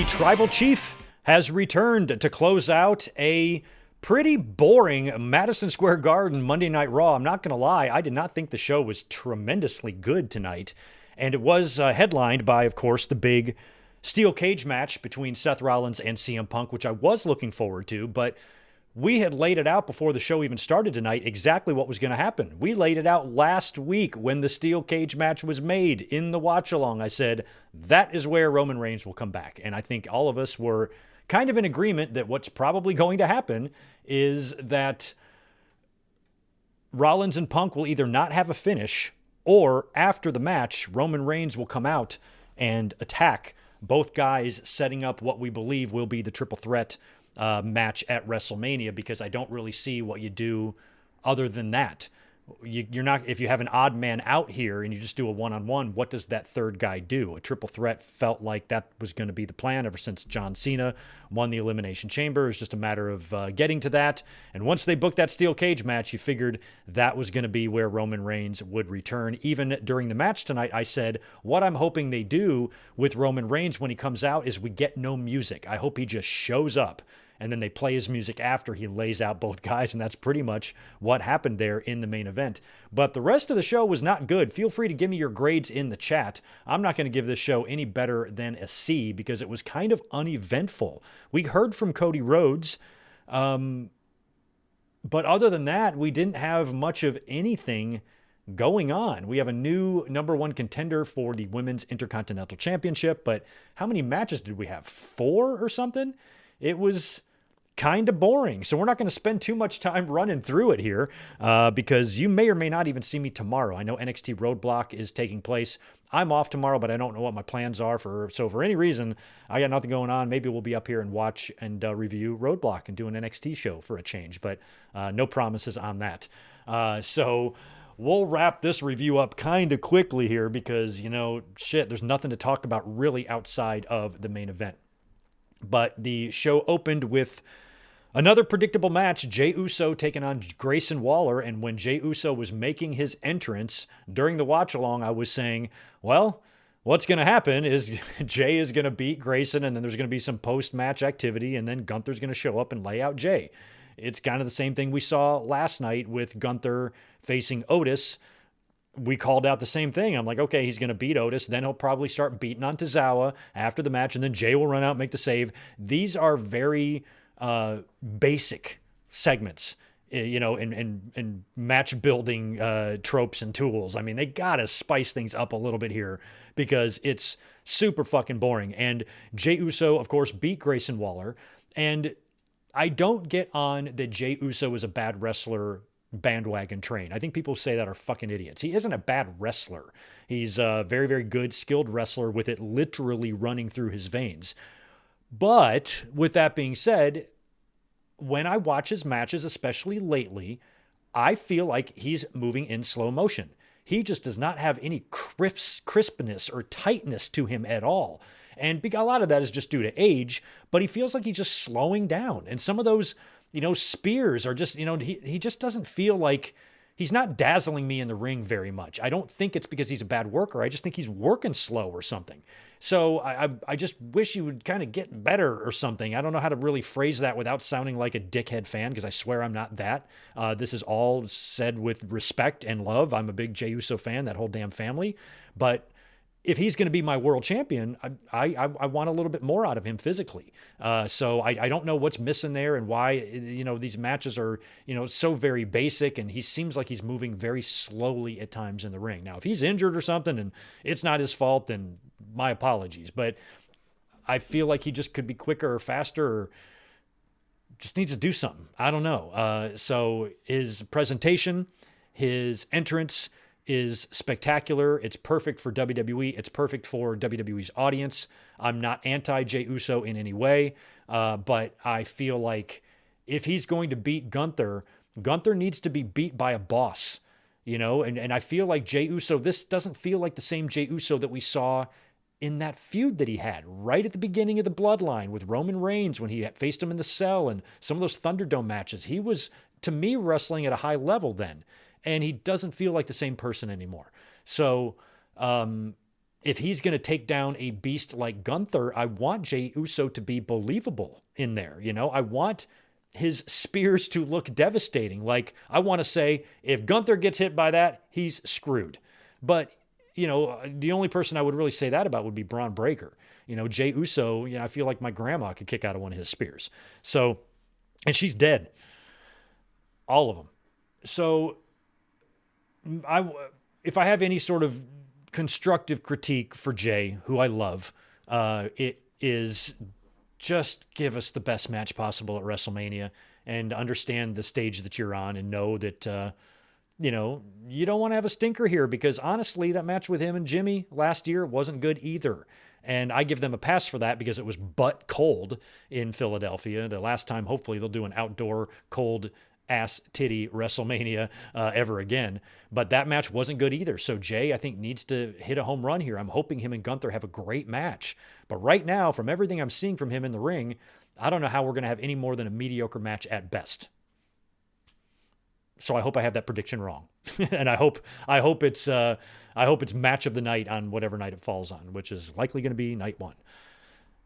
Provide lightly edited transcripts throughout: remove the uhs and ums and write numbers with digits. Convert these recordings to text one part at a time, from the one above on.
Tribal Chief has returned to close out a pretty boring Madison Square Garden Monday Night Raw. I'm not going to lie, I did not think the show was tremendously good tonight. And it was headlined by, of course, the big steel cage match between Seth Rollins and CM Punk, which I was looking forward to, but we had laid it out before the show even started tonight exactly what was going to happen. We laid it out last week when the steel cage match was made in the watch-along. I said, that is where Roman Reigns will come back. And I think all of us were kind of in agreement that what's probably going to happen is that Rollins and Punk will either not have a finish, or after the match, Roman Reigns will come out and attack both guys, setting up what we believe will be the triple threat match at WrestleMania, because I don't really see what you do other than that. You're not, if you have an odd man out here and you just do a one-on-one, what does that third guy do? A triple threat felt like that was going to be the plan ever since John Cena won the Elimination Chamber. It's just a matter of getting to that. And once they booked that steel cage match, you figured that was going to be where Roman Reigns would return. Even during the match tonight, I said, what I'm hoping they do with Roman Reigns when he comes out is we get no music. I hope he just shows up, and then they play his music after he lays out both guys, and that's pretty much what happened there in the main event. But the rest of the show was not good. Feel free to give me your grades in the chat. I'm not going to give this show any better than a C because it was kind of uneventful. We heard from Cody Rhodes, but other than that, we didn't have much of anything going on. We have a new number one contender for the Women's Intercontinental Championship, but how many matches did we have? 4 or something? It was kind of boring. So we're not going to spend too much time running through it here because you may or may not even see me tomorrow. I know NXT Roadblock is taking place. I'm off tomorrow, but I don't know what my plans are. So for any reason, I got nothing going on. Maybe we'll be up here and watch and review Roadblock and do an NXT show for a change, but no promises on that. So we'll wrap this review up kind of quickly here because, there's nothing to talk about really outside of the main event. But the show opened with another predictable match, Jey Uso taking on Grayson Waller. And when Jey Uso was making his entrance during the watch-along, I was saying, well, what's going to happen is Jey is going to beat Grayson, and then there's going to be some post-match activity, and then Gunther's going to show up and lay out Jey. It's kind of the same thing we saw last night with Gunther facing Otis. We called out the same thing. I'm like, okay, he's going to beat Otis. Then he'll probably start beating on Tozawa after the match. And then Jey will run out and make the save. These are very basic segments, and match building tropes and tools. I mean, they got to spice things up a little bit here because it's super fucking boring. And Jey Uso, of course, beat Grayson Waller. And I don't get on that Jey Uso is a bad wrestler bandwagon train. I think people say that are fucking idiots. He isn't a bad wrestler. He's a very, very good, skilled wrestler with it literally running through his veins. But with that being said, when I watch his matches, especially lately, I feel like he's moving in slow motion. He just does not have any crispness or tightness to him at all. And a lot of that is just due to age, but he feels like he's just slowing down. And some of those spears are just, he just doesn't feel like he's not dazzling me in the ring very much. I don't think it's because he's a bad worker. I just think he's working slow or something. So I just wish he would kind of get better or something. I don't know how to really phrase that without sounding like a dickhead fan, because I swear I'm not that. This is all said with respect and love. I'm a big Jey Uso fan, that whole damn family. But if he's going to be my world champion, I want a little bit more out of him physically. So I don't know what's missing there and why, these matches are, so very basic, and he seems like he's moving very slowly at times in the ring. Now, if he's injured or something and it's not his fault, then my apologies. But I feel like he just could be quicker or faster or just needs to do something. I don't know. So his presentation, his entrance is spectacular. It's perfect for WWE. It's perfect for WWE's audience. I'm not anti-Jey Uso in any way, but I feel like if he's going to beat Gunther, Gunther needs to be beat by a boss, and I feel like Jey Uso, this doesn't feel like the same Jey Uso that we saw in that feud that he had right at the beginning of the Bloodline with Roman Reigns when he faced him in the cell and some of those Thunderdome matches. He was, to me, wrestling at a high level then. And he doesn't feel like the same person anymore. So if he's going to take down a beast like Gunther, I want Jey Uso to be believable in there. I want his spears to look devastating. Like, I want to say, if Gunther gets hit by that, he's screwed. But, the only person I would really say that about would be Braun Breaker. Jey Uso, I feel like my grandma could kick out of one of his spears. So, and she's dead. All of them. So, if I have any sort of constructive critique for Jey, who I love, it is just give us the best match possible at WrestleMania and understand the stage that you're on and know that, you don't want to have a stinker here, because honestly, that match with him and Jimmy last year wasn't good either. And I give them a pass for that because it was butt cold in Philadelphia. The last time, hopefully, they'll do an outdoor cold ass titty WrestleMania ever again. But that match wasn't good either. So Jey, I think, needs to hit a home run here. I'm hoping him and Gunther have a great match. But right now, from everything I'm seeing from him in the ring, I don't know how we're going to have any more than a mediocre match at best. So I hope I have that prediction wrong. And I hope it's match of the night on whatever night it falls on, which is likely going to be night 1.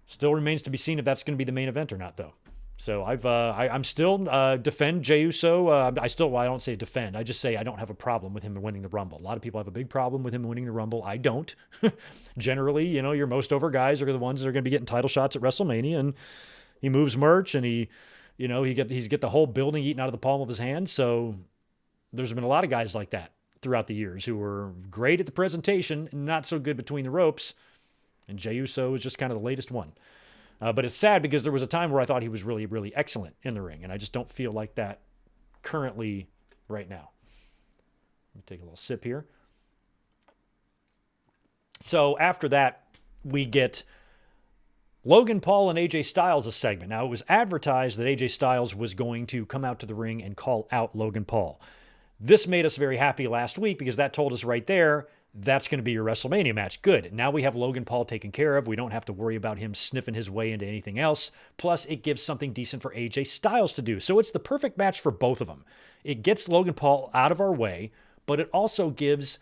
Still remains to be seen if that's going to be the main event or not, though. So I'm still defend Jey Uso. I don't say defend. I just say I don't have a problem with him winning the Rumble. A lot of people have a big problem with him winning the Rumble. I don't. Generally, your most over guys are the ones that are going to be getting title shots at WrestleMania, and he moves merch, and he's get the whole building eaten out of the palm of his hand. So there's been a lot of guys like that throughout the years who were great at the presentation, not so good between the ropes. And Jey Uso is just kind of the latest one. But it's sad because there was a time where I thought he was really, really excellent in the ring, and I just don't feel like that currently right now. Let me take a little sip here. So after that, we get Logan Paul and AJ Styles a segment. Now, it was advertised that AJ Styles was going to come out to the ring and call out Logan Paul. This made us very happy last week because that told us right there, that's going to be your WrestleMania match. Good. Now we have Logan Paul taken care of. We don't have to worry about him sniffing his way into anything else. Plus, it gives something decent for AJ Styles to do. So it's the perfect match for both of them. It gets Logan Paul out of our way, but it also gives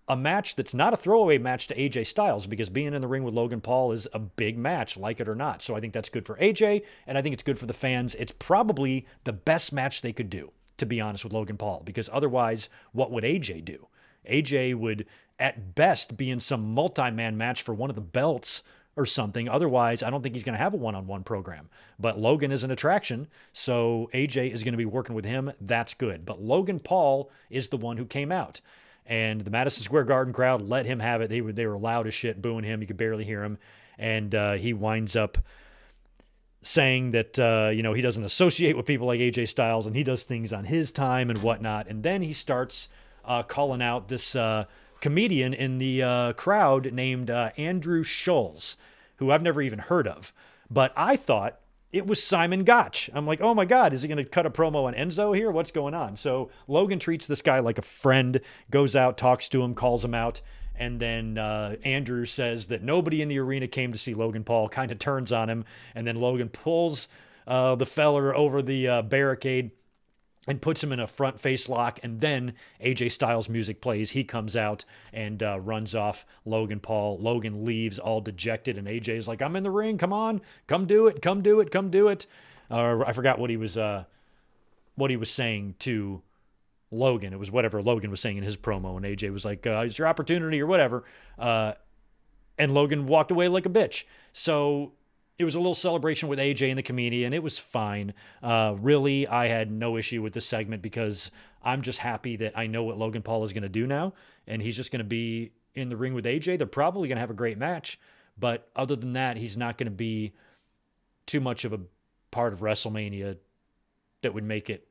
a match that's not a throwaway match to AJ Styles, because being in the ring with Logan Paul is a big match, like it or not. So I think that's good for AJ, and I think it's good for the fans. It's probably the best match they could do, to be honest, with Logan Paul, because otherwise, what would AJ do? AJ would, at best, be in some multi-man match for one of the belts or something. Otherwise, I don't think he's going to have a one-on-one program. But Logan is an attraction, so AJ is going to be working with him. That's good. But Logan Paul is the one who came out. And the Madison Square Garden crowd let him have it. They were loud as shit, booing him. You could barely hear him. And he winds up saying that, he doesn't associate with people like AJ Styles, and he does things on his time and whatnot. And then he starts calling out this comedian in the crowd named Andrew Schulz, who I've never even heard of. But I thought it was Simon Gotch. I'm like, oh my God, is he going to cut a promo on Enzo here? What's going on? So Logan treats this guy like a friend, goes out, talks to him, calls him out. And then Andrew says that nobody in the arena came to see Logan Paul, kind of turns on him. And then Logan pulls the feller over the barricade and puts him in a front face lock. And then AJ Styles music plays. He comes out and runs off Logan Paul. Logan leaves all dejected. And AJ is like, I'm in the ring. Come on. Come do it. Come do it. Come do it. I forgot what he was saying to Logan. It was whatever Logan was saying in his promo. And AJ was like, it's your opportunity or whatever. And Logan walked away like a bitch. So it was a little celebration with AJ and the comedian. It was fine. Really, I had no issue with this segment because I'm just happy that I know what Logan Paul is going to do now. And he's just going to be in the ring with AJ. They're probably going to have a great match. But other than that, he's not going to be too much of a part of WrestleMania that would make it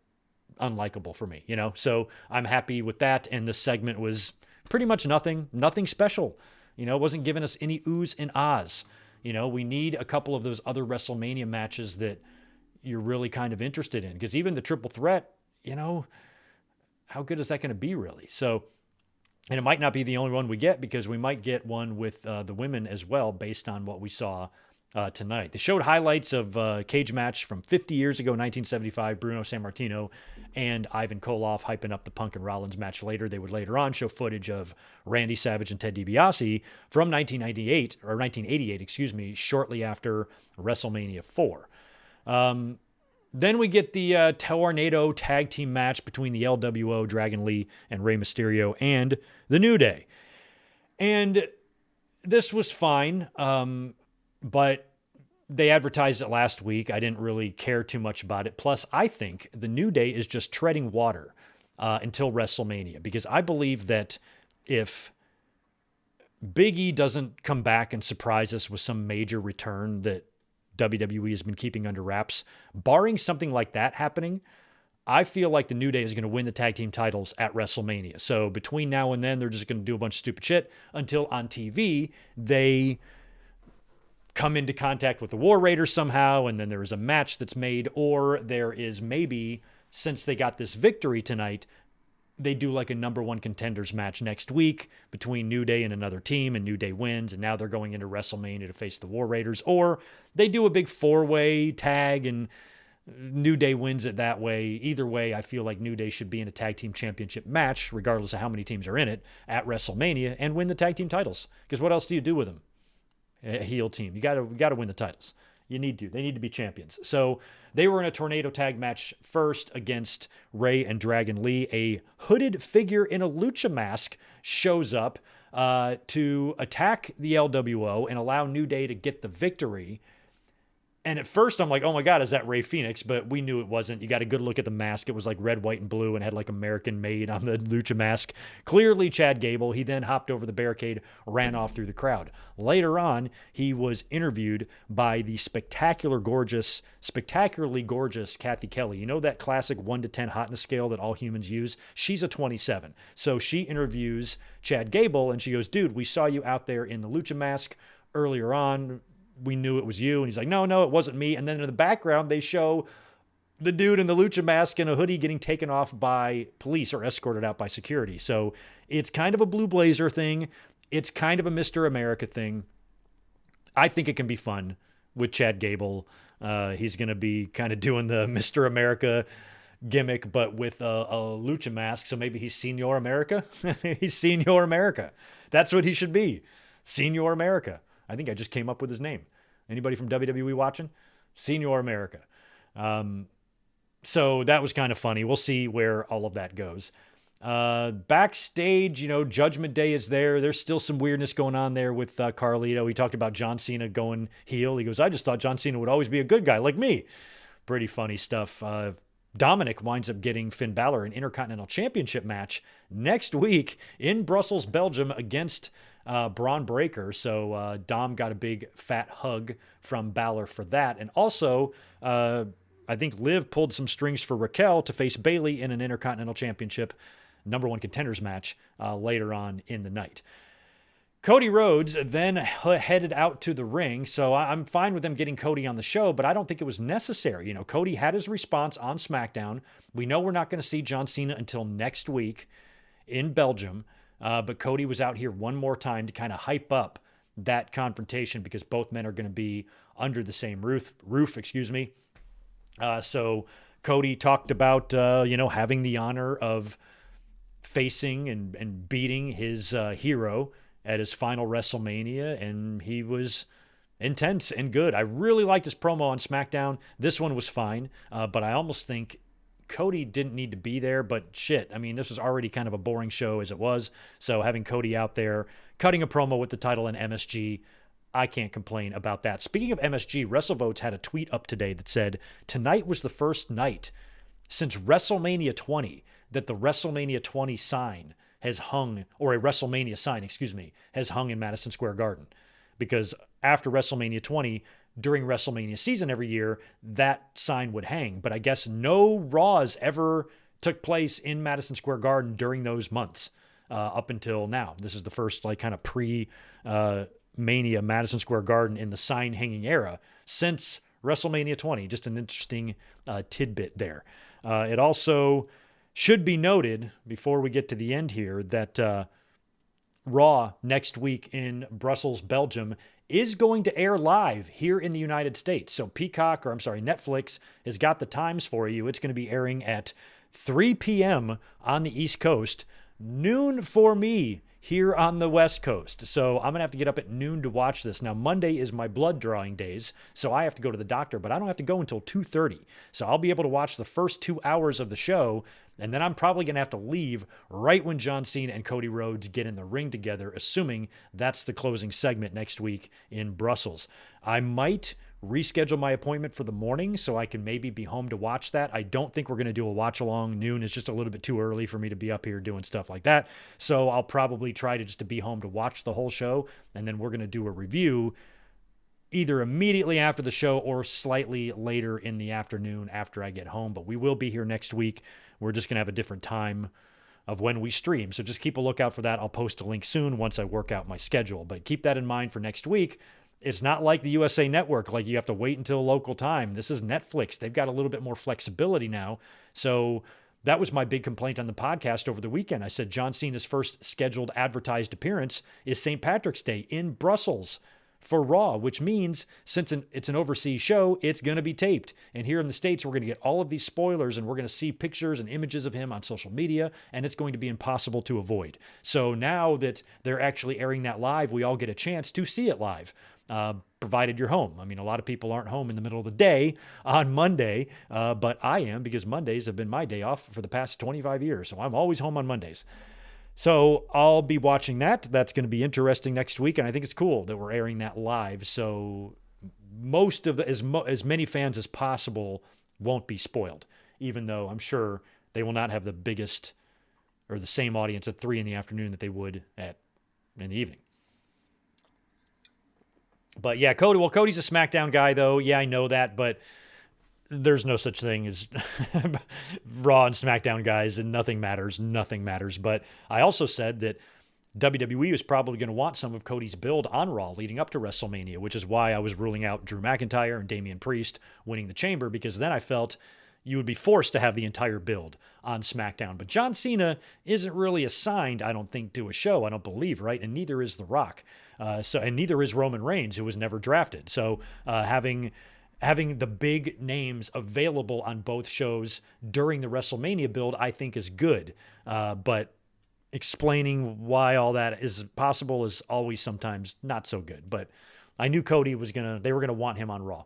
unlikable for me, So I'm happy with that. And the segment was pretty much nothing special. It wasn't giving us any oohs and ahs. We need a couple of those other WrestleMania matches that you're really kind of interested in. Because even the triple threat, how good is that going to be really? So, and it might not be the only one we get, because we might get one with the women as well, based on what we saw tonight. They showed highlights of a cage match from 50 years ago, 1975, Bruno Sammartino and Ivan Koloff hyping up the Punk and Rollins match later. They would later on show footage of Randy Savage and Ted DiBiase from 1988, shortly after WrestleMania 4. Then we get the Tornado tag team match between the LWO, Dragon Lee, and Rey Mysterio, and the New Day. And this was fine, but they advertised it last week. I didn't really care too much about it. Plus, I think the New Day is just treading water until WrestleMania, because I believe that if Big E doesn't come back and surprise us with some major return that WWE has been keeping under wraps, barring something like that happening, I feel like the New Day is going to win the tag team titles at WrestleMania. So between now and then, they're just going to do a bunch of stupid shit until on TV, they come into contact with the War Raiders somehow, and then there is a match that's made, or there is maybe, since they got this victory tonight, they do like a number one contenders match next week between New Day and another team, and New Day wins, and now they're going into WrestleMania to face the War Raiders. Or they do a big four-way tag, and New Day wins it that way. Either way, I feel like New Day should be in a tag team championship match, regardless of how many teams are in it, at WrestleMania, and win the tag team titles. Because what else do you do with them? A heel team. You got to win the titles. You need to. They need to be champions. So they were in a tornado tag match first against Rey and Dragon Lee. A hooded figure in a lucha mask shows up to attack the LWO and allow New Day to get the victory. And at first I'm like, oh my God, is that Rey Fenix? But we knew it wasn't. You got a good look at the mask. It was like red, white, and blue and had like American made on the lucha mask. Clearly Chad Gable. He then hopped over the barricade, ran off through the crowd. Later on, he was interviewed by the spectacularly gorgeous Kathy Kelly. You know that classic 1 to 10 hotness scale that all humans use? She's a 27. So she interviews Chad Gable and she goes, dude, we saw you out there in the lucha mask earlier on. We knew it was you. And he's like, no, it wasn't me. And then in the background, they show the dude in the lucha mask and a hoodie getting taken off by police or escorted out by security. So it's kind of a Blue Blazer thing. It's kind of a Mr. America thing. I think it can be fun with Chad Gable. He's going to be kind of doing the Mr. America gimmick, but with a lucha mask. So maybe he's Senior America. He's Senior America. That's what he should be. Senior America. I think I just came up with his name. Anybody from WWE watching? Senior America. So that was kind of funny. We'll see where all of that goes. Backstage, Judgment Day is there. There's still some weirdness going on there with Carlito. He talked about John Cena going heel. He goes, I just thought John Cena would always be a good guy like me. Pretty funny stuff. Dominic winds up getting Finn Balor an Intercontinental Championship match next week in Brussels, Belgium against Braun Breaker. So Dom got a big fat hug from Balor for that. And also, I think Liv pulled some strings for Raquel to face Bayley in an Intercontinental Championship number one contenders match later on in the night. Cody Rhodes then headed out to the ring. So I'm fine with them getting Cody on the show, but I don't think it was necessary. Cody had his response on SmackDown. We know we're not going to see John Cena until next week in Belgium. But Cody was out here one more time to kind of hype up that confrontation because both men are going to be under the same roof. So Cody talked about, having the honor of facing and beating his hero at his final WrestleMania, and he was intense and good. I really liked his promo on SmackDown. This one was fine, but I almost think Cody didn't need to be there, but shit. I mean, this was already kind of a boring show as it was. So having Cody out there, cutting a promo with the title and MSG, I can't complain about that. Speaking of MSG, WrestleVotes had a tweet up today that said, tonight was the first night since WrestleMania 20 that the WrestleMania 20 sign has hung, or a WrestleMania sign, has hung in Madison Square Garden. Because after WrestleMania 20, during WrestleMania season every year, that sign would hang. But I guess no Raws ever took place in Madison Square Garden during those months up until now. This is the first kind of pre-Mania Madison Square Garden in the sign hanging era since WrestleMania 20. Just an interesting tidbit there. It also should be noted before we get to the end here that Raw next week in Brussels, Belgium, is going to air live here in the United States. So Netflix has got the times for you. It's going to be airing at 3 p.m. on the East Coast, noon for me here on the West Coast. So I'm going to have to get up at noon to watch this. Now, Monday is my blood drawing days, so I have to go to the doctor, but I don't have to go until 2:30. So I'll be able to watch the first 2 hours of the show, and then I'm probably going to have to leave right when John Cena and Cody Rhodes get in the ring together, assuming that's the closing segment next week in Brussels. I might reschedule my appointment for the morning so I can maybe be home to watch that. I don't think we're going to do a watch along. Noon is just a little bit too early for me to be up here doing stuff like that. So I'll probably try to just to be home to watch the whole show, and then we're going to do a review either immediately after the show or slightly later in the afternoon after I get home. But we will be here next week. We're just going to have a different time of when we stream. So just keep a lookout for that. I'll post a link soon once I work out my schedule. But keep that in mind for next week. It's not like the USA Network, like you have to wait until local time. This is Netflix. They've got a little bit more flexibility now. So that was my big complaint on the podcast over the weekend. I said John Cena's first scheduled advertised appearance is St. Patrick's Day in Brussels for Raw, which means since it's an overseas show, it's going to be taped. And here in the States, we're going to get all of these spoilers, and we're going to see pictures and images of him on social media, and it's going to be impossible to avoid. So now that they're actually airing that live, we all get a chance to see it live, provided you're home. I mean, a lot of people aren't home in the middle of the day on Monday, but I am, because Mondays have been my day off for the past 25 years. So I'm always home on Mondays. So I'll be watching that. That's going to be interesting next week, and I think it's cool that we're airing that live. So most of as many fans as possible won't be spoiled, even though I'm sure they will not have the biggest or the same audience at 3 p.m. that they would in the evening. But yeah, Cody's a SmackDown guy, though. Yeah, I know that, but there's no such thing as Raw and SmackDown guys, and nothing matters. Nothing matters. But I also said that WWE is probably going to want some of Cody's build on Raw leading up to WrestleMania, which is why I was ruling out Drew McIntyre and Damian Priest winning the Chamber, because then I felt you would be forced to have the entire build on SmackDown. But John Cena isn't really assigned, I don't think, to a show. I don't believe, right? And neither is The Rock. And neither is Roman Reigns, who was never drafted. So having the big names available on both shows during the WrestleMania build, I think is good. But explaining why all that is possible is always sometimes not so good. But I knew Cody they were going to want him on Raw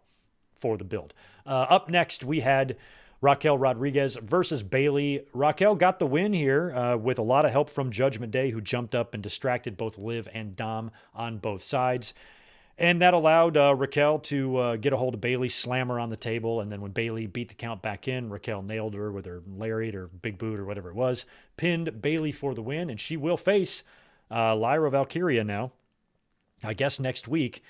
for the build. Up next, we had Raquel Rodriguez versus Bayley. Raquel got the win here with a lot of help from Judgment Day, who jumped up and distracted both Liv and Dom on both sides. And that allowed Raquel to get a hold of Bayley, slam her on the table, and then when Bayley beat the count back in, Raquel nailed her with her lariat or big boot or whatever it was, pinned Bayley for the win, and she will face Lyra Valkyria now, I guess next week.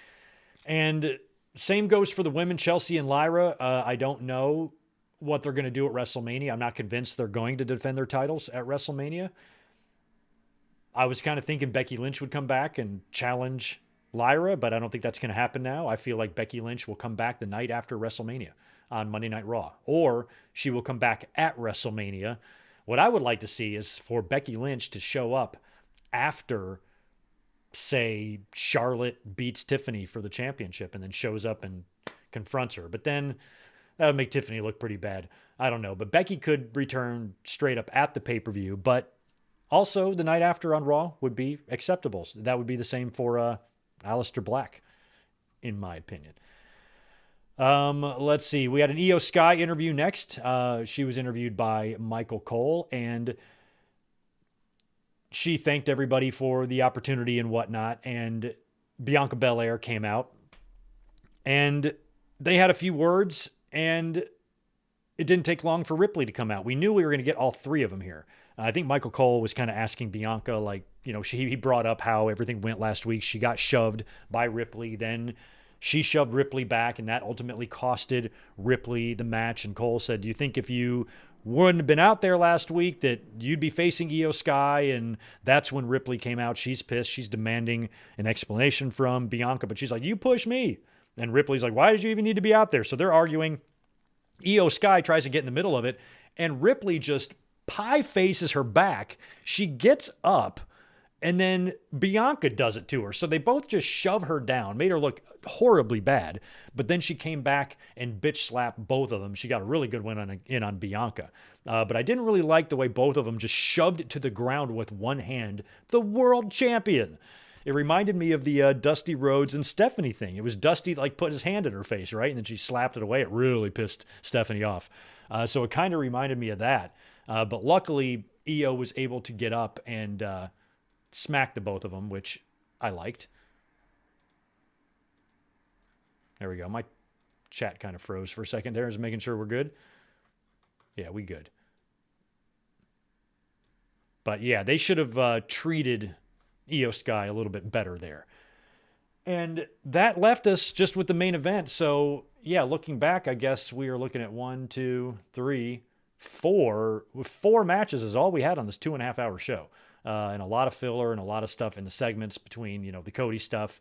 And same goes for the women, Chelsea and Lyra. I don't know what they're going to do at WrestleMania. I'm not convinced they're going to defend their titles at WrestleMania. I was kind of thinking Becky Lynch would come back and challenge Lyra, but I don't think that's going to happen now. I feel like Becky Lynch will come back the night after WrestleMania on Monday Night Raw, or she will come back at WrestleMania. What I would like to see is for Becky Lynch to show up after, say, Charlotte beats Tiffany for the championship and then shows up and confronts her. But then that would make Tiffany look pretty bad. I don't know. But Becky could return straight up at the pay-per-view, but also the night after on Raw would be acceptable. That would be the same for Aleister Black, in my opinion. Let's see. We had an Io Sky interview next. She was interviewed by Michael Cole, and she thanked everybody for the opportunity and whatnot. And Bianca Belair came out, and they had a few words, and it didn't take long for Ripley to come out. We knew we were going to get all three of them here. I think Michael Cole was kind of asking Bianca, like, he brought up how everything went last week. She got shoved by Ripley. Then she shoved Ripley back, and that ultimately costed Ripley the match. And Cole said, do you think if you wouldn't have been out there last week that you'd be facing Io Sky? And that's when Ripley came out. She's pissed. She's demanding an explanation from Bianca, but she's like, you pushed me. And Ripley's like, why did you even need to be out there? So they're arguing. Io Sky tries to get in the middle of it, and Ripley just pie faces her back. She gets up And then Bianca does it to her. So they both just shove her down, made her look horribly bad. But then she came back and bitch slapped both of them. She got a really good win on Bianca. But I didn't really like the way both of them just shoved it to the ground with one hand. The world champion. It reminded me of the Dusty Rhodes and Stephanie thing. It was Dusty like put his hand in her face, right? And then she slapped it away. It really pissed Stephanie off. So it kind of reminded me of that. But luckily, Io was able to get up and smack the both of them, which I liked. There we go. My chat kind of froze for a second there. Is making sure we're good. Yeah, we good. But yeah, they should have treated Io Sky a little bit better there. And that left us just with the main event. So yeah, looking back, I guess we are looking at 1, 2, 3, 4. 4 matches is all we had on this 2.5 hour show. And a lot of filler and a lot of stuff in the segments between, the Cody stuff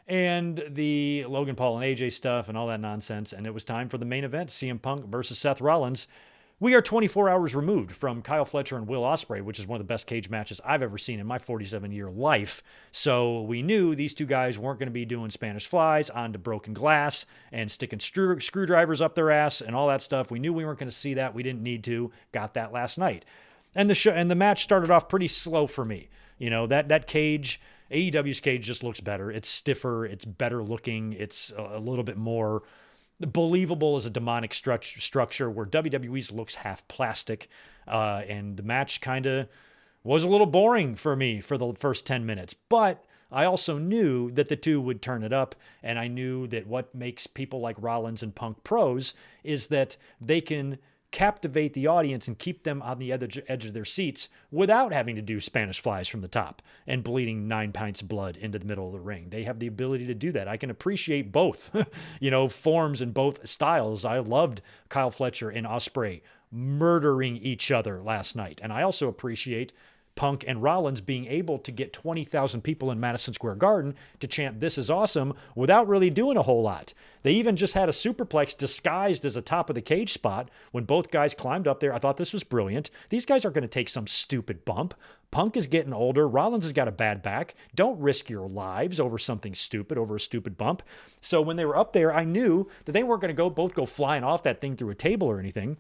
and the Logan Paul and AJ stuff and all that nonsense. And it was time for the main event, CM Punk versus Seth Rollins. We are 24 hours removed from Kyle Fletcher and Will Ospreay, which is one of the best cage matches I've ever seen in my 47-year life. So we knew these two guys weren't going to be doing Spanish flies onto broken glass and sticking screwdrivers up their ass and all that stuff. We knew we weren't going to see that. We didn't need to. Got that last night. And the match started off pretty slow for me. That cage, AEW's cage just looks better. It's stiffer. It's better looking. It's a little bit more believable as a demonic structure, where WWE's looks half plastic. And the match kind of was a little boring for me for the first 10 minutes. But I also knew that the two would turn it up. And I knew that what makes people like Rollins and Punk pros is that they can captivate the audience and keep them on the edge of their seats without having to do Spanish flies from the top and bleeding 9 pints of blood into the middle of the ring. They have the ability to do that. I can appreciate both, forms and both styles. I loved Kyle Fletcher and Ospreay murdering each other last night. And I also appreciate Punk and Rollins being able to get 20,000 people in Madison Square Garden to chant "This is awesome" without really doing a whole lot. They even just had a superplex disguised as a top of the cage spot when both guys climbed up there. I thought this was brilliant. These guys aren't going to take some stupid bump. Punk is getting older. Rollins has got a bad back. Don't risk your lives over something stupid, over a stupid bump. So when they were up there, I knew that they weren't going to both go flying off that thing through a table or anything.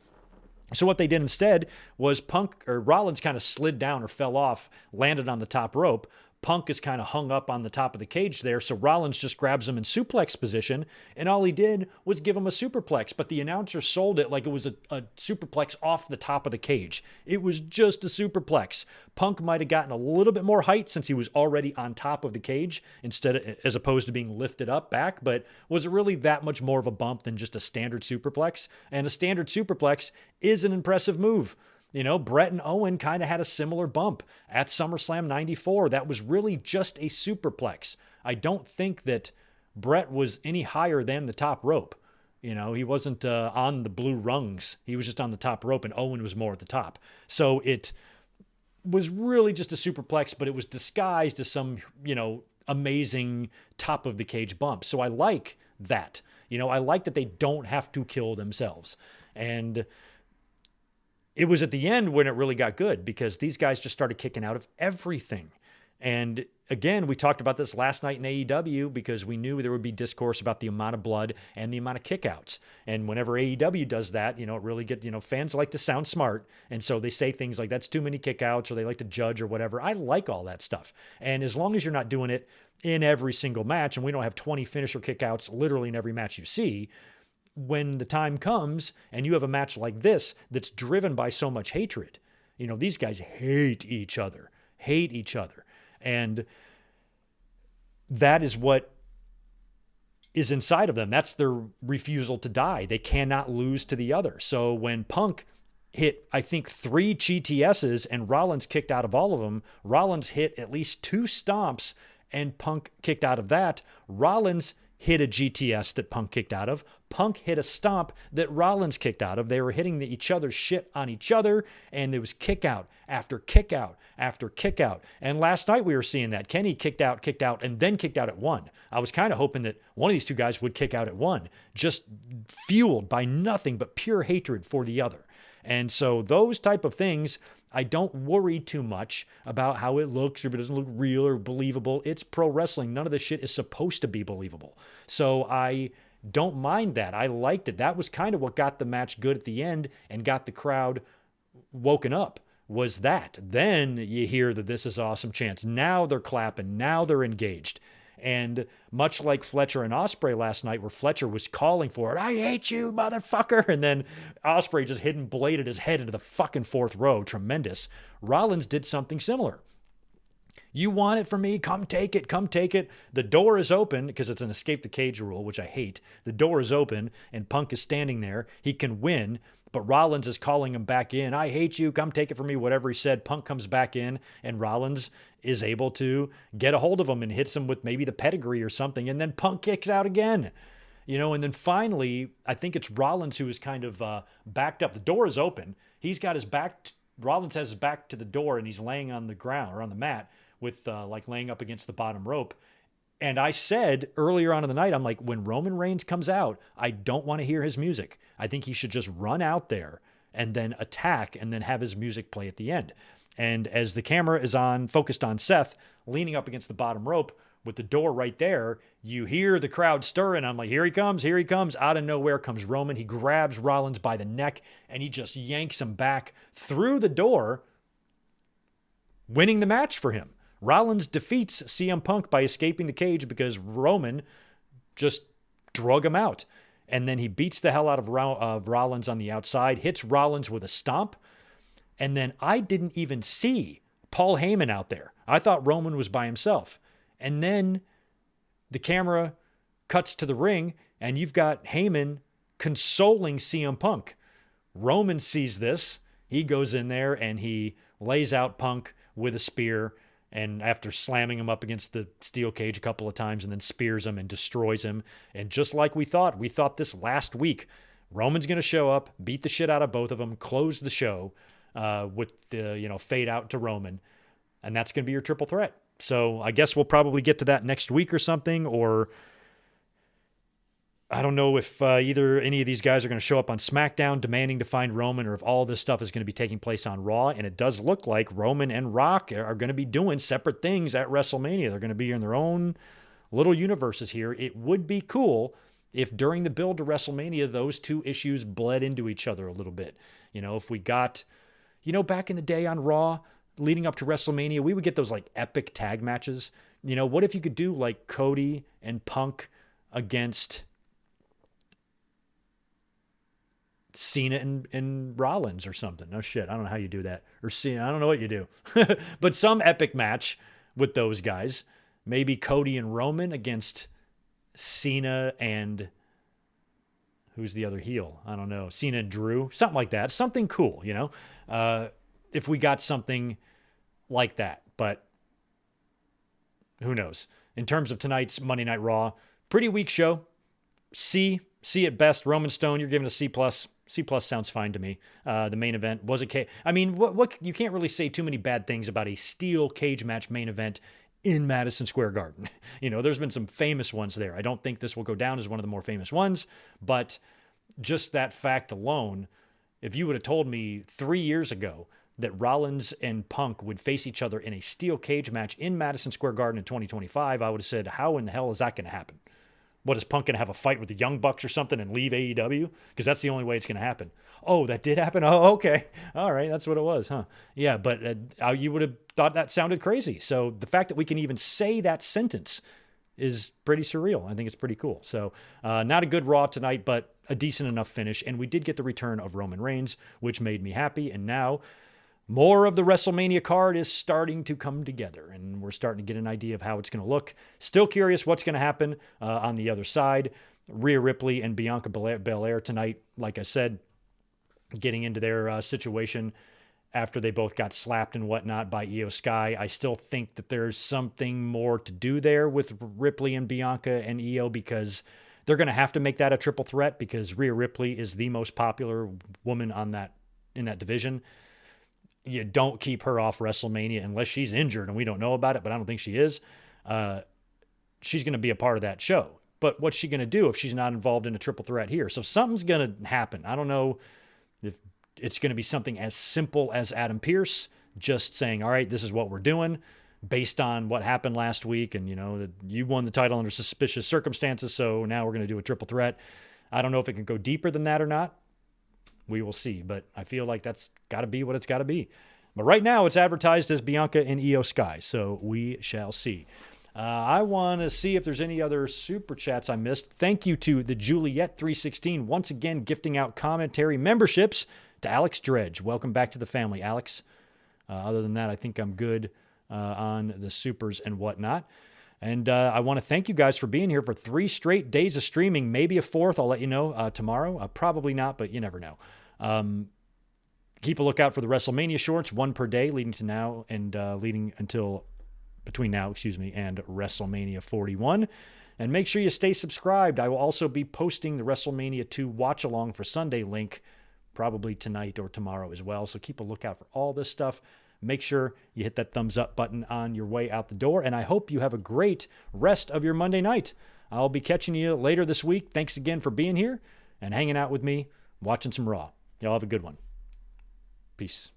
So what they did instead was Rollins kind of slid down or fell off, landed on the top rope. Punk is kind of hung up on the top of the cage there, so Rollins just grabs him in suplex position, and all he did was give him a superplex, but the announcer sold it like it was a superplex off the top of the cage. It was just a superplex. Punk might have gotten a little bit more height since he was already on top of the cage as opposed to being lifted up back, but was it really that much more of a bump than just a standard superplex? And a standard superplex is an impressive move. Brett and Owen kind of had a similar bump at SummerSlam 94. That was really just a superplex. I don't think that Brett was any higher than the top rope. He wasn't on the blue rungs. He was just on the top rope, and Owen was more at the top. So it was really just a superplex, but it was disguised as some, amazing top of the cage bump. So I like that. I like that they don't have to kill themselves. And it was at the end when it really got good, because these guys just started kicking out of everything. And again, we talked about this last night in AEW because we knew there would be discourse about the amount of blood and the amount of kickouts. And whenever AEW does that, it really fans like to sound smart. And so they say things like that's too many kickouts, or they like to judge or whatever. I like all that stuff. And as long as you're not doing it in every single match, and we don't have 20 finisher kickouts literally in every match you see, when the time comes and you have a match like this that's driven by so much hatred, these guys hate each other. And that is what is inside of them. That's their refusal to die. They cannot lose to the other. So when Punk hit, I think, 3 GTSs and Rollins kicked out of all of them, Rollins hit at least 2 stomps and Punk kicked out of that. Rollins hit a GTS that Punk kicked out of. Punk hit a stomp that Rollins kicked out of. They were hitting each other's shit on each other, and there was kick out after kick out after kick out. And last night we were seeing that. Kenny kicked out, and then kicked out at 1. I was kind of hoping that one of these two guys would kick out at 1, just fueled by nothing but pure hatred for the other. And so those type of things, I don't worry too much about how it looks, or if it doesn't look real or believable. It's pro wrestling. None of this shit is supposed to be believable. So I don't mind that. I liked it. That was kind of what got the match good at the end and got the crowd woken up, was that. Then you hear the "this is awesome" chants. Now they're clapping. Now they're engaged. And much like Fletcher and Ospreay last night, where Fletcher was calling for it, "I hate you, motherfucker," and then Ospreay just hidden bladed his head into the fucking fourth row. Tremendous. Rollins did something similar. "You want it from me? Come take it. Come take it." The door is open because it's an escape the cage rule, which I hate. The door is open and Punk is standing there. He can win, but Rollins is calling him back in. "I hate you. Come take it from me." Whatever he said, Punk comes back in and Rollins is able to get a hold of him and hits him with maybe the pedigree or something. And then Punk kicks out again. And then finally, I think it's Rollins who is kind of backed up. The door is open. He's got his back. Rollins has his back to the door and he's laying on the ground or on the mat with like laying up against the bottom rope. And I said earlier on in the night, I'm like, when Roman Reigns comes out, I don't want to hear his music. I think he should just run out there and then attack and then have his music play at the end. And as the camera is focused on Seth leaning up against the bottom rope with the door right there, you hear the crowd stirring. I'm like, here he comes, here he comes. Out of nowhere comes Roman. He grabs Rollins by the neck and he just yanks him back through the door, winning the match for him. Rollins defeats CM Punk by escaping the cage because Roman just drug him out. And then he beats the hell out of Rollins on the outside, hits Rollins with a stomp. And then I didn't even see Paul Heyman out there. I thought Roman was by himself. And then the camera cuts to the ring and you've got Heyman consoling CM Punk. Roman sees this. He goes in there and he lays out Punk with a spear. And after slamming him up against the steel cage a couple of times and then spears him and destroys him. And just like we thought this last week, Roman's going to show up, beat the shit out of both of them, close the show with the, fade out to Roman. And that's going to be your triple threat. So I guess we'll probably get to that next week or something, or I don't know if either any of these guys are going to show up on SmackDown demanding to find Roman, or if all this stuff is going to be taking place on Raw. And it does look like Roman and Rock are going to be doing separate things at WrestleMania. They're going to be in their own little universes here. It would be cool if during the build to WrestleMania, those two issues bled into each other a little bit. If we got, back in the day on Raw, leading up to WrestleMania, we would get those like epic tag matches. What if you could do like Cody and Punk against Cena and Rollins or something? No shit. I don't know how you do that. Or Cena. I don't know what you do. But some epic match with those guys. Maybe Cody and Roman against Cena and who's the other heel? I don't know. Cena and Drew. Something like that. Something cool, if we got something like that. But who knows? In terms of tonight's Monday Night Raw, pretty weak show. C at best. Roman Stone, you're giving a C+. C+ sounds fine to me. The main event was what you can't really say too many bad things about a steel cage match main event in Madison Square Garden. There's been some famous ones there. I don't think this will go down as one of the more famous ones, but just that fact alone, if you would have told me 3 years ago that Rollins and Punk would face each other in a steel cage match in Madison Square Garden in 2025, I would have said, how in the hell is that going to happen? What, is Punk going to have a fight with the Young Bucks or something and leave AEW? Because that's the only way it's going to happen. Oh, that did happen? Oh, okay. All right, that's what it was, huh? Yeah, but you would have thought that sounded crazy. So the fact that we can even say that sentence is pretty surreal. I think it's pretty cool. So not a good Raw tonight, but a decent enough finish. And we did get the return of Roman Reigns, which made me happy. And now more of the WrestleMania card is starting to come together, and we're starting to get an idea of how it's going to look. Still curious what's going to happen on the other side. Rhea Ripley and Bianca Belair tonight, like I said, getting into their situation after they both got slapped and whatnot by Io Sky. I still think that there's something more to do there with Ripley and Bianca and Io, because they're going to have to make that a triple threat, because Rhea Ripley is the most popular woman in that division. You don't keep her off WrestleMania unless she's injured, and we don't know about it, but I don't think she is. She's going to be a part of that show. But what's she going to do if she's not involved in a triple threat here? So something's going to happen. I don't know if it's going to be something as simple as Adam Pearce just saying, all right, this is what we're doing based on what happened last week. And, that you won the title under suspicious circumstances. So now we're going to do a triple threat. I don't know if it can go deeper than that or not. We will see. But I feel like that's got to be what it's got to be. But right now it's advertised as Bianca and Io Sky. So we shall see. I want to see if there's any other super chats I missed. Thank you to the Juliet316, once again gifting out commentary memberships to Alex Dredge. Welcome back to the family, Alex. Other than that, I think I'm good on the supers and whatnot. And I want to thank you guys for being here for 3 straight days of streaming, maybe a 4th. I'll let you know tomorrow. Probably not, but you never know. Keep a lookout for the WrestleMania shorts, 1 per day, leading to now and leading until between now, and WrestleMania 41. And make sure you stay subscribed. I will also be posting the WrestleMania 2 watch along for Sunday link probably tonight or tomorrow as well. So keep a lookout for all this stuff. Make sure you hit that thumbs up button on your way out the door. And I hope you have a great rest of your Monday night. I'll be catching you later this week. Thanks again for being here and hanging out with me, watching some Raw. Y'all have a good one. Peace.